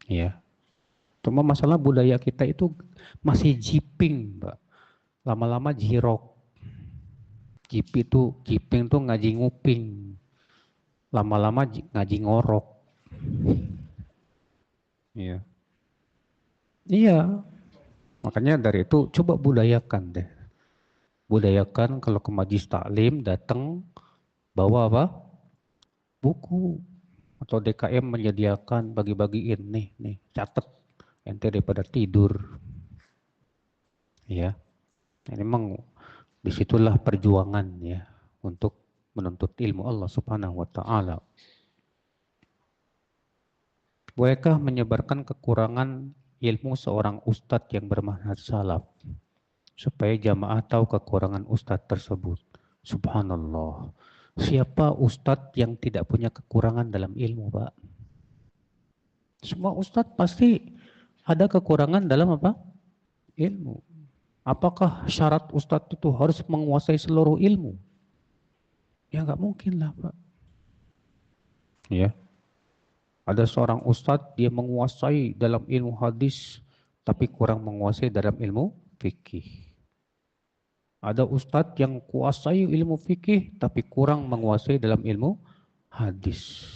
Ya. Cuma masalah budaya kita itu masih jiping, Mbak. Lama-lama jirok. Jiping tuh ngaji nguping. Lama-lama ngaji ngorok. Iya. Iya. Makanya dari itu coba budayakan deh. Budayakan kalau ke majelis taklim datang bawa apa? Buku. Atau DKM menyediakan bagi-bagiin nih, catat ente daripada tidur. Ya. Ini memang disitulah perjuangan ya untuk menuntut ilmu Allah Subhanahu wa taala. Bolehkah menyebarkan kekurangan ilmu seorang ustadz yang bermanhaj salaf supaya jamaah tahu kekurangan ustadz tersebut? Subhanallah. Siapa ustadz yang tidak punya kekurangan dalam ilmu, Pak? Semua ustadz pasti ada kekurangan dalam apa? Ilmu. Apakah syarat ustadz itu harus menguasai seluruh ilmu? Ya nggak mungkin lah, Pak. Ya. Ada seorang ustadz, dia menguasai dalam ilmu hadis, tapi kurang menguasai dalam ilmu fikih. Ada ustadz yang kuasai ilmu fikih, tapi kurang menguasai dalam ilmu hadis.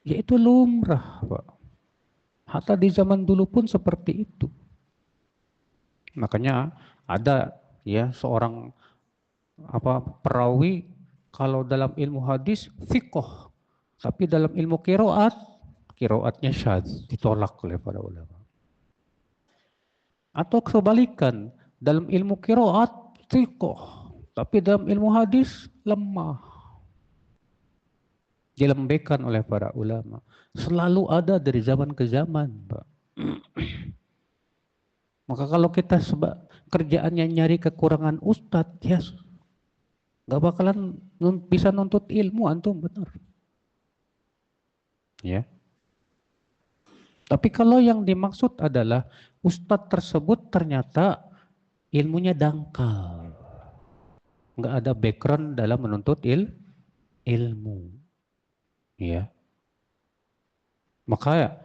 Yaitu lumrah, Pak. Hatta di zaman dulu pun seperti itu. Makanya ada ya seorang perawi, kalau dalam ilmu hadis fiqh, tapi dalam ilmu kiroatnya syadz, ditolak oleh para ulama. Atau kebalikan, dalam ilmu kiroat fiqh, tapi dalam ilmu hadis lemah, dilembekkan oleh para ulama. Selalu ada dari zaman ke zaman, Pak. Maka kalau kita kerjaannya nyari kekurangan ustadz, ya nggak bakalan bisa nuntut ilmu antum, benar. Ya. Tapi kalau yang dimaksud adalah ustadz tersebut ternyata ilmunya dangkal, nggak ada background dalam menuntut ilmu, ya. Maka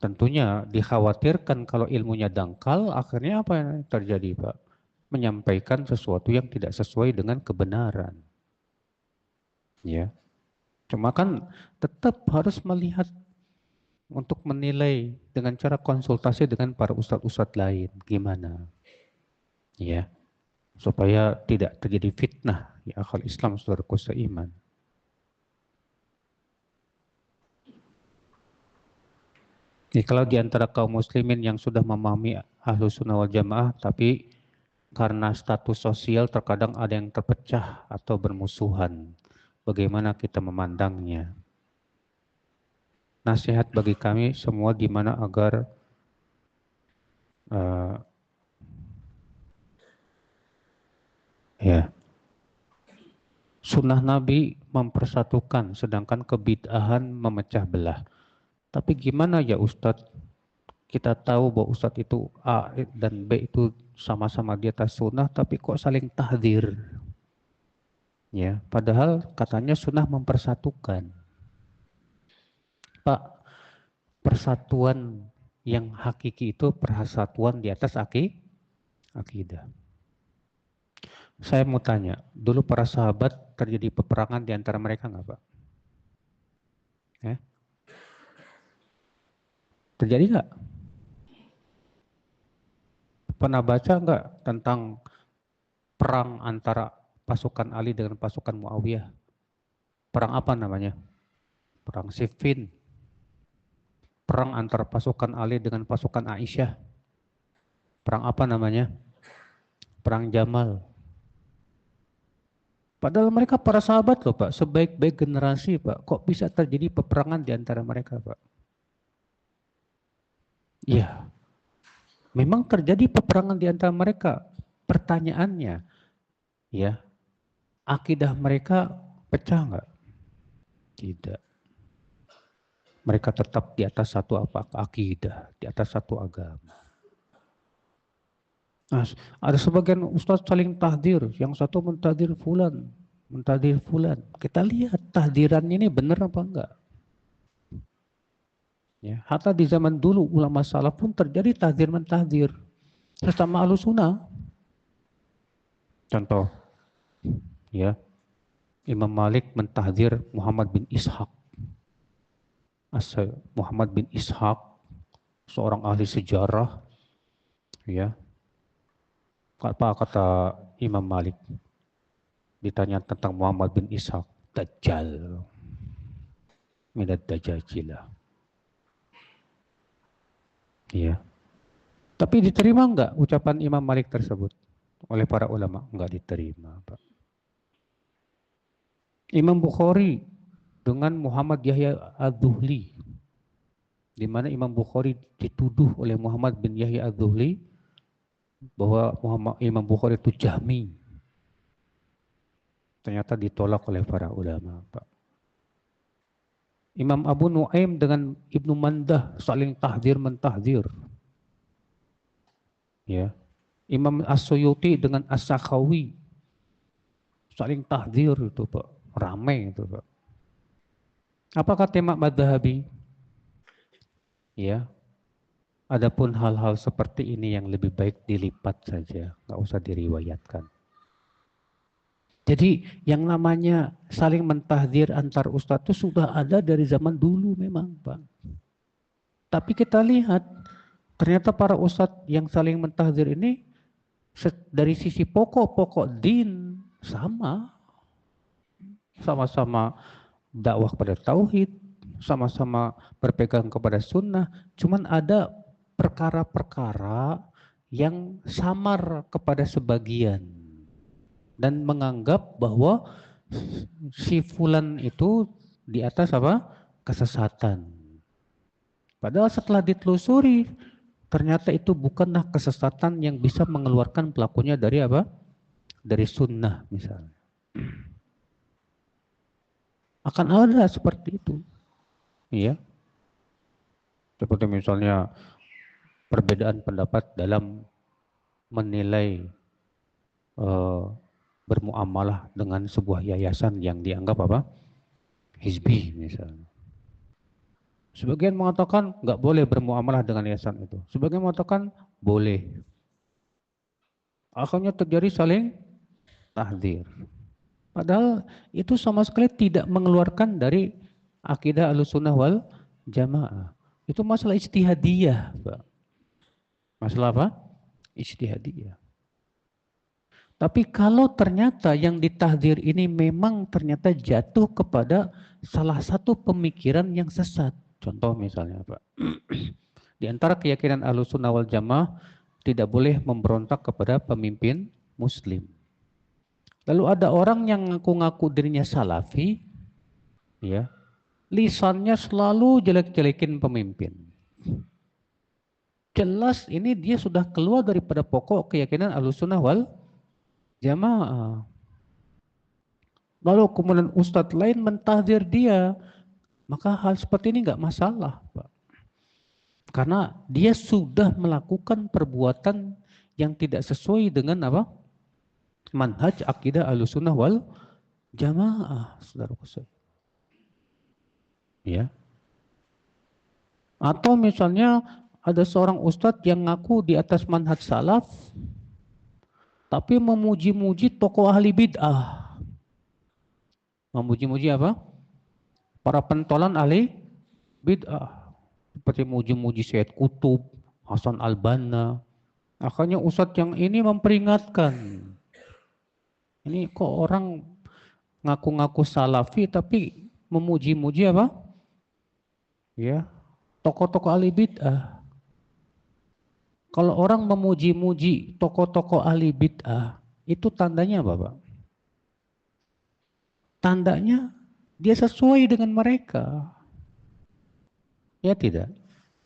tentunya dikhawatirkan kalau ilmunya dangkal, akhirnya apa yang terjadi, Pak? Menyampaikan sesuatu yang tidak sesuai dengan kebenaran. Ya. Cuma kan tetap harus melihat untuk menilai dengan cara konsultasi dengan para ustadz-ustadz lain. Gimana? Ya. Supaya tidak terjadi fitnah ya akal Islam, saudaraku seiman. Kalau di antara kaum muslimin yang sudah memahami Ahlus Sunnah wal Jamaah, tapi karena status sosial terkadang ada yang terpecah atau bermusuhan, bagaimana kita memandangnya? Nasihat bagi kami semua di mana agar sunnah Nabi mempersatukan, sedangkan kebid'ahan memecah belah. Tapi gimana ya Ustadz? Kita tahu bahwa Ustadz itu A dan B itu sama-sama di atas sunnah, tapi kok saling tahdir? Ya, padahal katanya sunnah mempersatukan. Pak, persatuan yang hakiki itu persatuan di atas akidah. Saya mau tanya, dulu para sahabat terjadi peperangan di antara mereka nggak, Pak? Ya? Terjadi nggak? Pernah baca nggak tentang perang antara pasukan Ali dengan pasukan Muawiyah? Perang apa namanya? Perang Siffin. Perang antara pasukan Ali dengan pasukan Aisyah. Perang apa namanya? Perang Jamal. Padahal mereka para sahabat loh, Pak. Sebaik-baik generasi, Pak. Kok bisa terjadi peperangan di antara mereka, Pak? Iya. Memang terjadi peperangan di antara mereka. Pertanyaannya, ya, akidah mereka pecah nggak? Tidak. Mereka tetap di atas satu akidah, di atas satu agama. Nah, ada sebagian ustaz saling tahdir, yang satu mentahdir fulan, mentahdir fulan. Kita lihat tahdiran ini benar apa enggak? Ya, hatta di zaman dulu ulama salaf pun terjadi tahdir mentahdir sesama Ahlus Sunnah. Contoh, ya, Imam Malik mentahdir Muhammad bin Ishaq. Muhammad bin Ishaq, seorang ahli sejarah, ya. Apa kata Imam Malik? Ditanya tentang Muhammad bin Ishaq, Dajjal, minat dajajilah. Ya. Tapi diterima enggak ucapan Imam Malik tersebut oleh para ulama? Enggak diterima, Pak. Imam Bukhari dengan Muhammad Yahya Ad-Dhuhli, di mana Imam Bukhari dituduh oleh Muhammad bin Yahya Ad-Dhuhli bahwa Imam Bukhari itu Jahmi. Ternyata ditolak oleh para ulama, Pak. Imam Abu Nuaim dengan Ibnu Mandah saling tahdir mentahdir. Ya. Imam As-Suyuti dengan As-Sakhawi saling tahdir itu, Pak. Ramai itu, Pak. Apa kata Imam Madhabi? Ya, adapun hal-hal seperti ini yang lebih baik dilipat saja, nggak usah diriwayatkan. Jadi yang namanya saling mentahdir antar ustadz itu sudah ada dari zaman dulu memang, Pak. Tapi kita lihat ternyata para ustadz yang saling mentahdir ini dari sisi pokok-pokok din sama-sama dakwah kepada tauhid, sama-sama berpegang kepada sunnah, cuman ada perkara-perkara yang samar kepada sebagian dan menganggap bahwa si fulan itu di atas apa? Kesesatan. Padahal setelah ditelusuri ternyata itu bukanlah kesesatan yang bisa mengeluarkan pelakunya dari apa? Dari sunnah misalnya. Akan ada seperti itu. Iya. Seperti misalnya perbedaan pendapat dalam menilai bermuamalah dengan sebuah yayasan yang dianggap apa? Hizbi misalnya. Sebagian mengatakan nggak boleh bermuamalah dengan yayasan itu. Sebagian mengatakan boleh. Akhirnya terjadi saling tahdir. Padahal itu sama sekali tidak mengeluarkan dari akidah Ahlussunnah wal Jamaah. Itu masalah ijtihadiyah, Pak. Masalah apa? Ijtihadiyah. Tapi kalau ternyata yang ditahdir ini memang ternyata jatuh kepada salah satu pemikiran yang sesat. Contoh misalnya Pak, di antara keyakinan Ahlussunnah wal Jamaah tidak boleh memberontak kepada pemimpin muslim. Lalu ada orang yang ngaku-ngaku dirinya salafi, ya, lisannya selalu jelek-jelekin pemimpin. Jelas ini dia sudah keluar daripada pokok keyakinan Ahlussunnah wal Jamaah. Lalu kemudian ustadz lain mentahdir dia, maka hal seperti ini nggak masalah, Pak. Karena dia sudah melakukan perbuatan yang tidak sesuai dengan apa? Manhaj akidah Ahlussunnah wal Jamaah, saudaraku saya. Ya. Atau misalnya ada seorang ustadz yang ngaku di atas manhaj salaf, tapi memuji-muji tokoh ahli bid'ah. Memuji-muji apa? Para pentolan ahli bid'ah. Seperti muji-muji Syed Qutub, Hasan Al-Banna. Akhirnya ustadz yang ini memperingatkan. Ini kok orang ngaku-ngaku salafi tapi memuji-muji apa? Ya, tokoh-tokoh ahli bid'ah. Kalau orang memuji-muji tokoh-tokoh ahli bid'ah, itu tandanya apa, Pak? Tandanya dia sesuai dengan mereka. Ya tidak?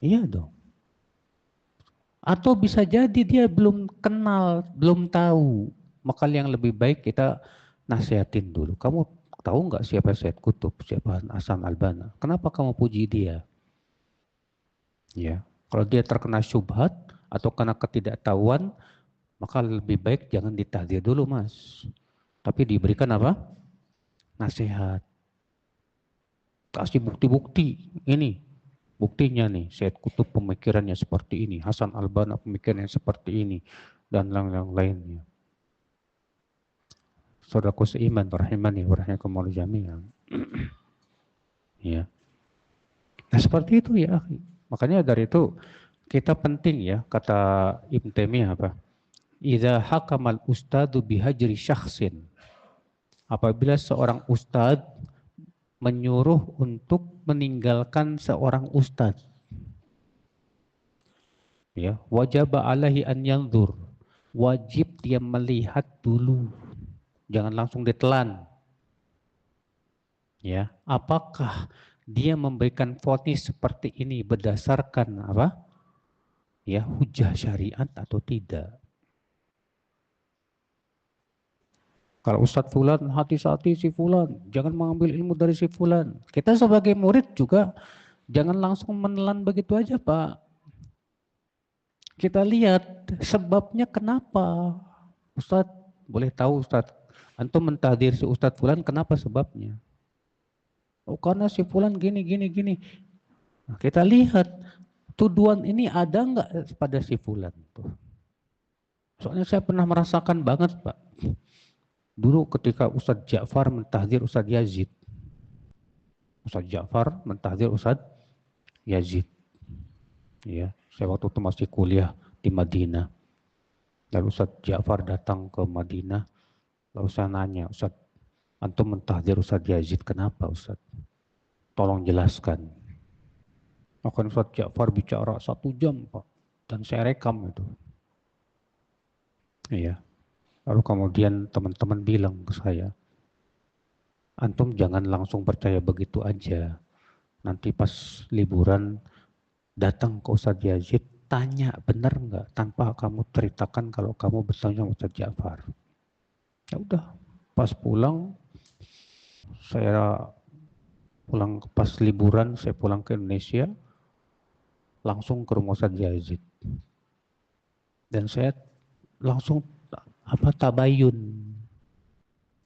Iya dong. Atau bisa jadi dia belum kenal, belum tahu. Maka yang lebih baik kita nasihatin dulu. Kamu tahu nggak siapa Syed Qutub, siapa Hasan Al-Banna? Kenapa kamu puji dia? Ya, kalau dia terkena syubhat atau karena ketidaktahuan, maka lebih baik jangan ditahdir dulu, Mas. Tapi diberikan apa? Nasihat. Kasih bukti-bukti. Ini buktinya nih, Syed Qutub pemikirannya seperti ini, Hasan Al-Banna pemikirannya seperti ini, dan yang lainnya. Saudaraku seiman, rahimani wa rahimakumullah jami'an. Ya. Nah seperti itu ya. Makanya dari itu kita penting ya, kata Ibn Taimiyah apa? Idza hakamal ustadu bihajri syakhsin. Apabila seorang ustad menyuruh untuk meninggalkan seorang ustad, ya, wajib alaihi an yanzur. Wajib dia melihat dulu. Jangan langsung ditelan. Ya, apakah dia memberikan vonis seperti ini berdasarkan apa? Ya, hujah syariat atau tidak? Kalau Ustadz Fulan, hati-hati si Fulan, jangan mengambil ilmu dari si Fulan. Kita sebagai murid juga jangan langsung menelan begitu aja, Pak. Kita lihat sebabnya kenapa. Ustadz, boleh tahu Ustadz, antum mentahdir si Ustadz Fulan, kenapa sebabnya? Oh karena si Fulan gini. Nah, kita lihat tuduhan ini ada nggak pada si fulan tuh? Soalnya saya pernah merasakan banget, Pak. Dulu ketika Ustadz Ja'far mentahdir Ustadz Yazid. Ustadz Ja'far mentahdir Ustadz Yazid. Ya, saya waktu itu masih kuliah di Madinah. Lalu Ustadz Ja'far datang ke Madinah. Lalu saya nanya, Ustadz, antum mentahdir Ustadz Yazid, kenapa Ustadz? Tolong jelaskan. Akan Ustadz Ja'far bicara 1 jam, Pak. Dan saya rekam itu. Iya. Lalu kemudian teman-teman bilang ke saya, antum jangan langsung percaya begitu aja. Nanti pas liburan datang ke Ustadz Yazid, tanya benar nggak tanpa kamu ceritakan kalau kamu bertanya Ustadz Ja'far. Ya udah, pas pulang saya pulang pas liburan saya pulang ke Indonesia langsung ke rumah Ustadz Yazid. Dan saya langsung tabayun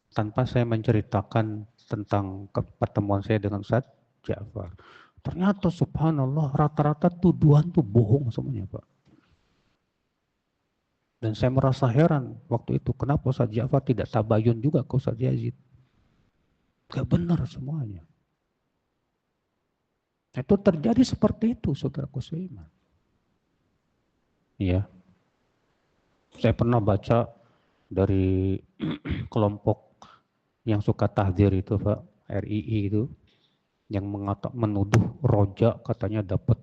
tanpa saya menceritakan tentang pertemuan saya dengan Ustadz Ja'far. Ternyata subhanallah rata-rata tuduhan tuh bohong semuanya, Pak. Dan saya merasa heran waktu itu kenapa Ustadz Ja'far tidak tabayun juga ke Ustadz Yazid. Gak benar semuanya. Itu terjadi seperti itu, saudaraku seiman. Iya. Saya pernah baca dari kelompok yang suka tahdzir itu, Pak, RII itu, yang menuduh Roja katanya dapat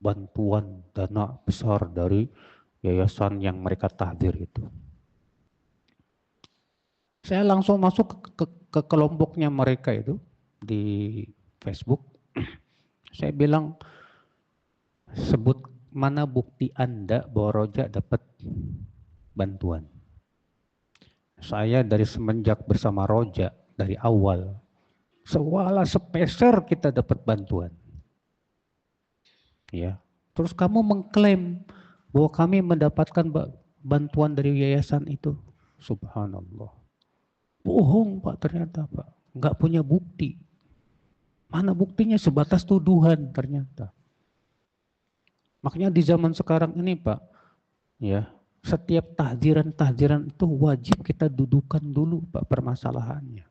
bantuan dana besar dari yayasan yang mereka tahdzir itu. Saya langsung masuk ke kelompoknya mereka itu di Facebook. Saya bilang, sebut mana bukti Anda bahwa Roja dapat bantuan. Saya dari semenjak bersama Roja dari awal, sewala sepeser kita dapat bantuan. Ya. Terus kamu mengklaim bahwa kami mendapatkan bantuan dari yayasan itu. Subhanallah. Bohong, Pak, ternyata, Pak. Nggak punya bukti. Mana buktinya? Sebatas tuduhan ternyata. Makanya di zaman sekarang ini, Pak, ya, setiap tahdiran itu wajib kita dudukan dulu, Pak, permasalahannya.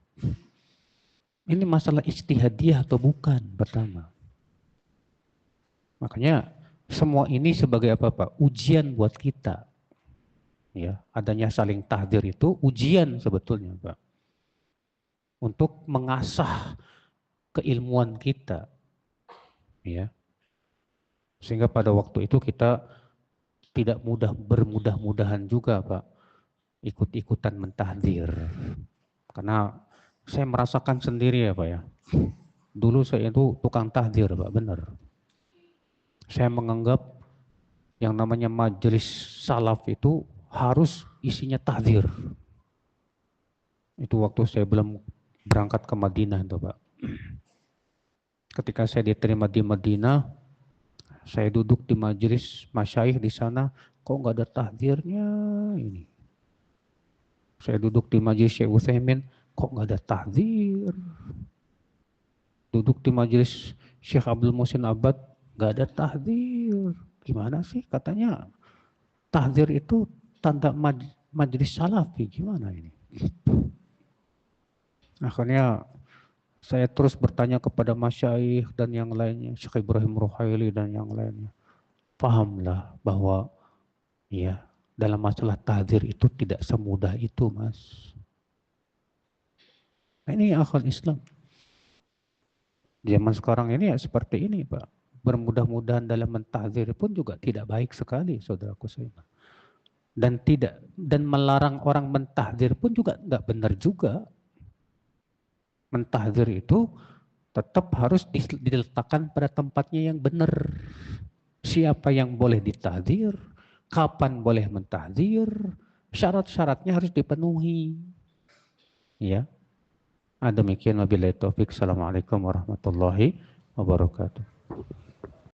Ini masalah ijtihadiyah atau bukan, pertama. Makanya semua ini sebagai apa, Pak? Ujian buat kita. Ya, adanya saling tahdir itu ujian sebetulnya, Pak. Untuk mengasah keilmuan kita. Ya. Sehingga pada waktu itu kita tidak bermudah-mudahan juga, Pak, ikut-ikutan mentahdir. Karena saya merasakan sendiri ya, Pak ya. Dulu saya itu tukang tahdir, Pak, benar. Saya menganggap yang namanya majelis salaf itu harus isinya tahdir. Itu waktu saya belum berangkat ke Madinah itu, Pak. Ketika saya diterima di Madinah, saya duduk di majelis masyayikh di sana, kok nggak ada tahdirnya ini. Saya duduk di majelis Syekh Utsaimin, kok nggak ada tahdir. Duduk di majelis Syekh Abdul Muhsin Abbad, nggak ada tahdir. Gimana sih katanya tahdir itu tanda majelis salafi, gimana ini? Akhirnya saya terus bertanya kepada masyayikh dan yang lainnya, Syekh Ibrahim Ruhaili dan yang lainnya. Pahamlah bahwa ya dalam masalah tahdir itu tidak semudah itu, Mas. Ini akal Islam. Zaman sekarang ini ya seperti ini, Pak. Bermudah-mudahan dalam mentahdir pun juga tidak baik sekali, saudaraku seiman. Dan melarang orang mentahdir pun juga nggak benar juga. Mentahdir itu tetap harus diletakkan pada tempatnya yang benar. Siapa yang boleh ditahdir, kapan boleh mentahdir, syarat-syaratnya harus dipenuhi. Ya. Demikian wabillahi taufik. Assalamualaikum warahmatullahi wabarakatuh.